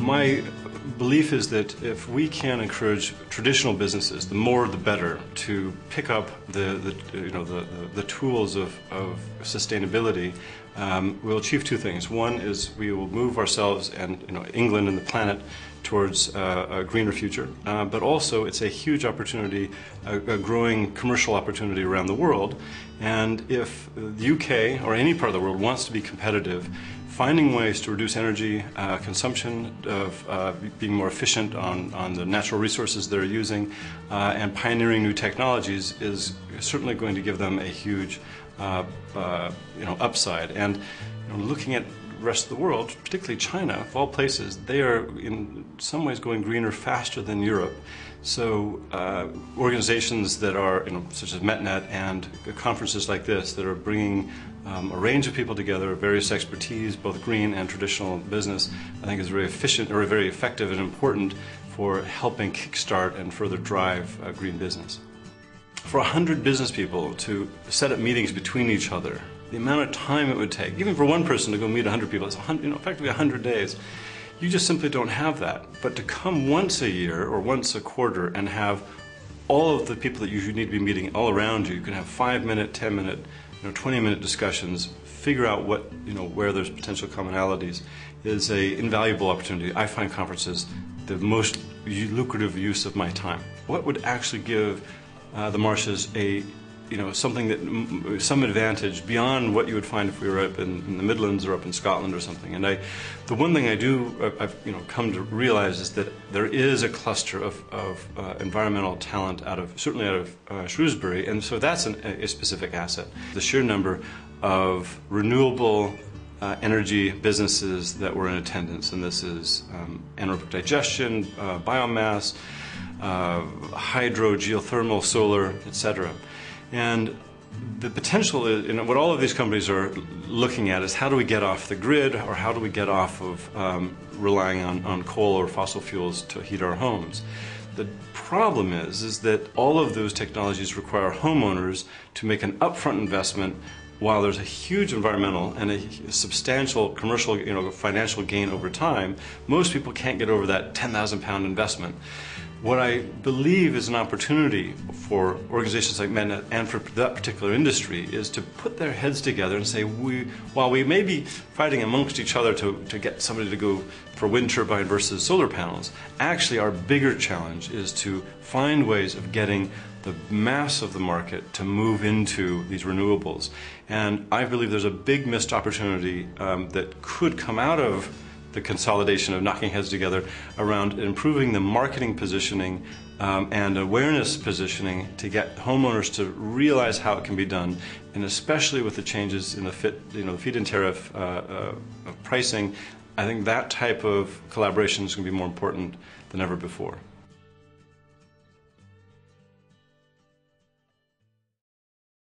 My belief is that if we can encourage traditional businesses, the more the better, to pick up the tools of sustainability, we'll achieve two things. One is we will move ourselves and England and the planet towards a greener future, but also it's a huge opportunity, a growing commercial opportunity around the world. And if the UK or any part of the world wants to be competitive, finding ways to reduce energy consumption, of being more efficient on the natural resources they're using, and pioneering new technologies is certainly going to give them a huge upside. And looking at the rest of the world, particularly China, of all places, they are in some ways going greener faster than Europe. So organizations that are, such as MetNet and conferences like this that are bringing a range of people together, various expertise, both green and traditional business, I think is very efficient or very effective and important for helping kickstart and further drive green business. For 100 business people to set up meetings between each other, the amount of time it would take, even for one person to go meet 100 people, it's effectively 100 days. You just simply don't have that. But to come once a year or once a quarter and have all of the people that you need to be meeting all around you, you can have 5-minute, 10-minute, 20-minute discussions, figure out where there's potential commonalities, is an invaluable opportunity. I find conferences the most lucrative use of my time. What would actually give the Marshes some advantage beyond what you would find if we were up in the Midlands or up in Scotland or something? And the one thing I've come to realize is that there is a cluster of environmental talent certainly out of Shrewsbury, and so that's a specific asset. The sheer number of renewable energy businesses that were in attendance, and this is anaerobic digestion, biomass, hydro, geothermal, solar, etc. And the potential is, what all of these companies are looking at is how do we get off the grid, or how do we get off of relying on coal or fossil fuels to heat our homes. The problem is that all of those technologies require homeowners to make an upfront investment. While there's a huge environmental and a substantial commercial, financial gain over time, most people can't get over that £10,000 investment. What I believe is an opportunity for organizations like MetNet and for that particular industry is to put their heads together and say, while we may be fighting amongst each other to get somebody to go for wind turbine versus solar panels, actually our bigger challenge is to find ways of getting the mass of the market to move into these renewables. And I believe there's a big missed opportunity that could come out of the consolidation of knocking heads together around improving the marketing positioning and awareness positioning to get homeowners to realize how it can be done, and especially with the changes in the feed-in tariff pricing, I think that type of collaboration is going to be more important than ever before.